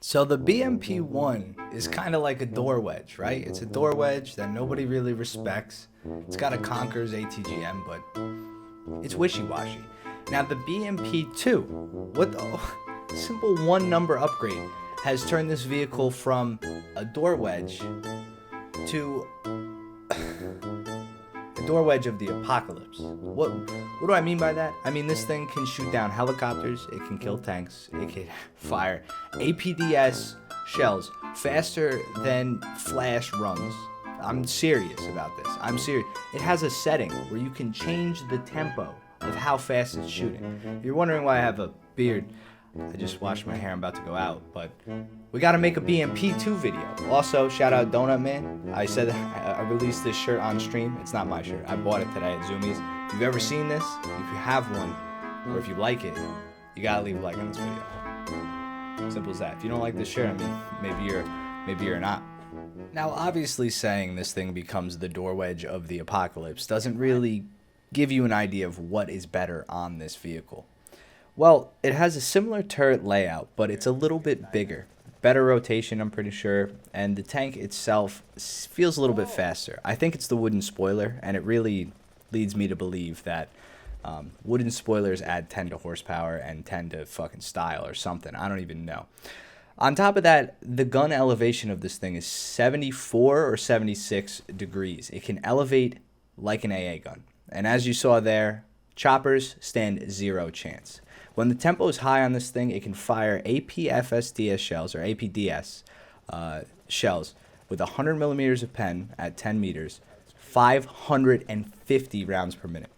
So the BMP-1 is kind of like a door wedge, right? It's a door wedge that nobody really respects. It's got a Conker's ATGM, but it's wishy-washy. Now the BMP-2, what the simple one number upgrade has turned this vehicle from a door wedge to a door wedge of the apocalypse. What do I mean by that? I mean this thing can shoot down helicopters, it can kill tanks, it can fire APDS shells faster than flash runs. I'm serious about this. I'm serious. It has a setting where you can change the tempo of how fast it's shooting. If you're wondering why I have a beard, I just washed my hair. I'm about to go out, but we got to make a BMP-2 video. Also, shout out Donut Man. I said I released this shirt on stream. It's not my shirt. I bought it today at Zoomies. If you've ever seen this, if you have one, or if you like it, you gotta leave a like on this video. Simple as that. If you don't like this shirt, I mean, maybe you're not. Now, obviously, saying this thing becomes the door wedge of the apocalypse doesn't really give you an idea of what is better on this vehicle. Well, it has a similar turret layout, but it's a little bit bigger. Better rotation, I'm pretty sure, and the tank itself feels a little bit faster. I think it's the wooden spoiler, and it really leads me to believe that wooden spoilers add 10 to horsepower and 10 to fucking style or something. I don't even know. On top of that, the gun elevation of this thing is 74 or 76 degrees. It can elevate like an AA gun. And as you saw there, choppers stand zero chance. When the tempo is high on this thing, it can fire APFSDS shells or APDS shells with 100 millimeters of pen at 10 meters, 550 rounds per minute.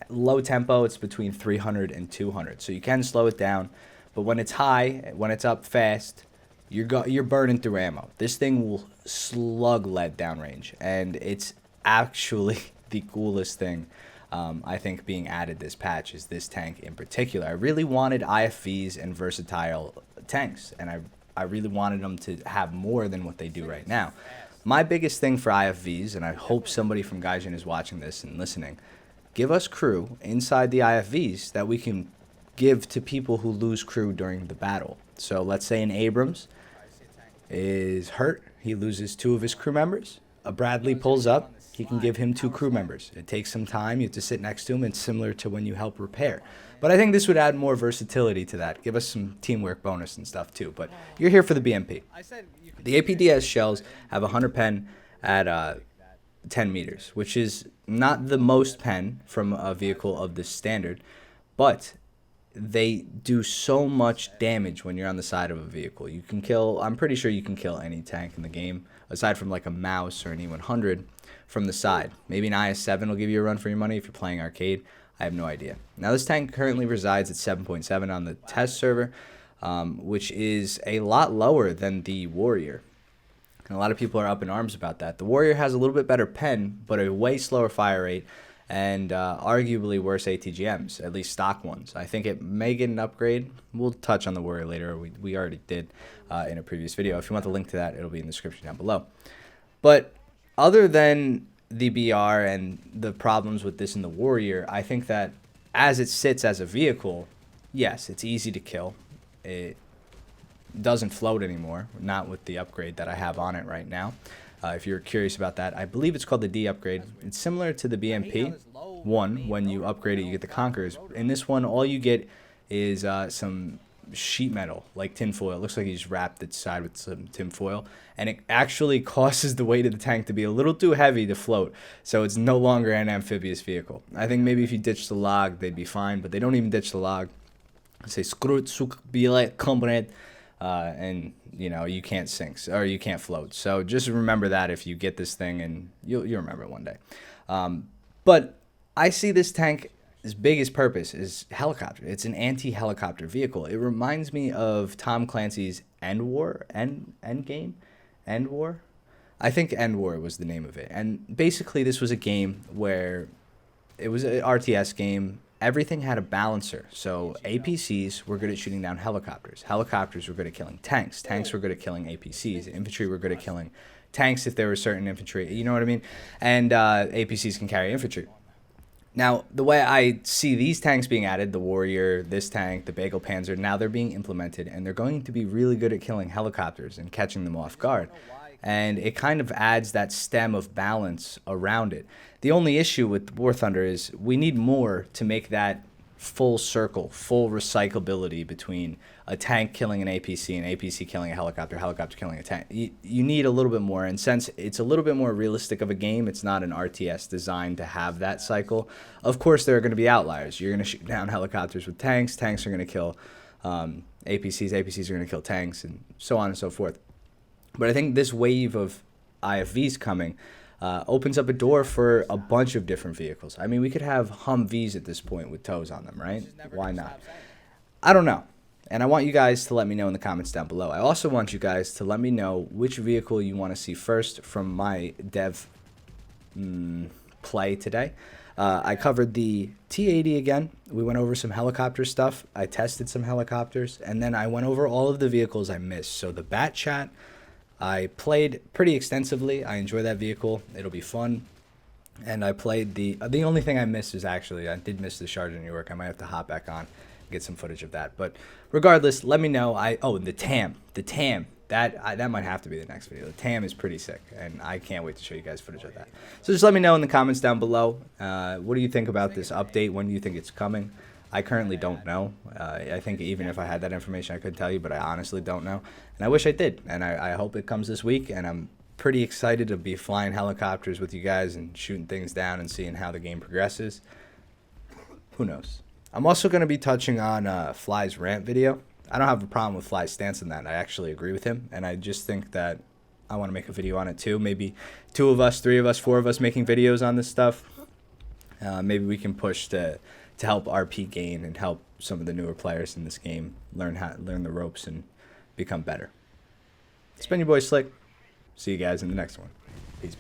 Low tempo, it's between 300 and 200, so you can slow it down. But when it's high, when it's up fast, you're burning through ammo. This thing will slug lead downrange, and it's actually the coolest thing. I think being added this patch is this tank in particular. I really wanted IFVs and versatile tanks, and I really wanted them to have more than what they do right now. My biggest thing for IFVs, and I hope somebody from Gaijin is watching this and listening, give us crew inside the IFVs that we can give to people who lose crew during the battle. So let's say an Abrams is hurt, he loses 2 of his crew members. A Bradley pulls up, he can give him 2 crew members. It takes some time, you have to sit next to him, it's similar to when you help repair. But I think this would add more versatility to that, give us some teamwork bonus and stuff too. But you're here for the BMP. The APDS shells have 100 pen at 10 meters, which is not the most pen from a vehicle of this standard, but they do so much damage when you're on the side of a vehicle. You can kill, I'm pretty sure you can kill any tank in the game, aside from like a Mouse or an E100, from the side. Maybe an IS-7 will give you a run for your money if you're playing arcade. I have no idea. Now this tank currently resides at 7.7 on the test server, which is a lot lower than the Warrior. And a lot of people are up in arms about that. The Warrior has a little bit better pen, but a way slower fire rate, and arguably worse ATGMs, at least stock ones. I think it may get an upgrade. We'll touch on the Warrior later. We already did in a previous video. If you want the link to that, it'll be in the description down below. But other than the BR and the problems with this in the Warrior, I think that as it sits as a vehicle, yes, it's easy to kill. It doesn't float anymore, not with the upgrade that I have on it right now. If you're curious about that, I believe it's called the D upgrade. It's similar to the BMP-1. When you upgrade it, you get the Conquerors. In this one, all you get is some sheet metal, like tinfoil. It looks like you just wrapped its side with some tinfoil, and it actually causes the weight of the tank to be a little too heavy to float, so it's no longer an amphibious vehicle. I think maybe if you ditch the log, they'd be fine, but they don't even ditch the log. They say, screw it, suk bile comrade. And you know you can't sink or you can't float. So just remember that if you get this thing, and you'll remember it one day. But I see this tank's biggest purpose is helicopter. It's an anti-helicopter vehicle. It reminds me of Tom Clancy's End War. I think End War was the name of it. And basically this was a game where it was an RTS game. Everything had a balancer. So APCs were good at shooting down helicopters. Helicopters were good at killing tanks. Tanks were good at killing APCs. Infantry were good at killing tanks if there were certain infantry. You know what I mean? And APCs can carry infantry. Now, the way I see these tanks being added, the Warrior, this tank, the Bagel Panzer, now they're being implemented, and they're going to be really good at killing helicopters and catching them off guard. And it kind of adds that stem of balance around it. The only issue with War Thunder is we need more to make that full circle, full recyclability between a tank killing an APC killing a helicopter killing a tank. You need a little bit more, and since it's a little bit more realistic of a game, it's not an RTS designed to have that cycle. Of course, there are going to be outliers. You're going to shoot down helicopters with tanks are going to kill APCs are going to kill tanks, and so on and so forth. But I think this wave of IFVs coming opens up a door for a bunch of different vehicles. I mean, we could have Humvees at this point with tows on them, right? Why not? I don't know. And I want you guys to let me know in the comments down below. I also want you guys to let me know which vehicle you want to see first from my dev play today. I covered the T-80 again. We went over some helicopter stuff. I tested some helicopters. And then I went over all of the vehicles I missed. So the Bat Chat, I played pretty extensively. I enjoy that vehicle. It'll be fun. And I played the only thing I missed is actually I did miss the Charger New York. I might have to hop back on and get some footage of that. But regardless, let me know. The TAM that might have to be the next video. The TAM is pretty sick, and I can't wait to show you guys footage of that. So just let me know in the comments down below. What do you think about this update? When do you think it's coming? I currently don't know. I think even if I had that information, I could tell you, but I honestly don't know. And I wish I did. And I hope it comes this week. And I'm pretty excited to be flying helicopters with you guys and shooting things down and seeing how the game progresses. Who knows? I'm also going to be touching on Fly's rant video. I don't have a problem with Fly's stance on that. I actually agree with him. And I just think that I want to make a video on it too. Maybe 2 of us, 3 of us, 4 of us making videos on this stuff. Maybe we can push to help RP gain and help some of the newer players in this game learn the ropes and become better. It's been your boy Slick. See you guys in the next one. Peace.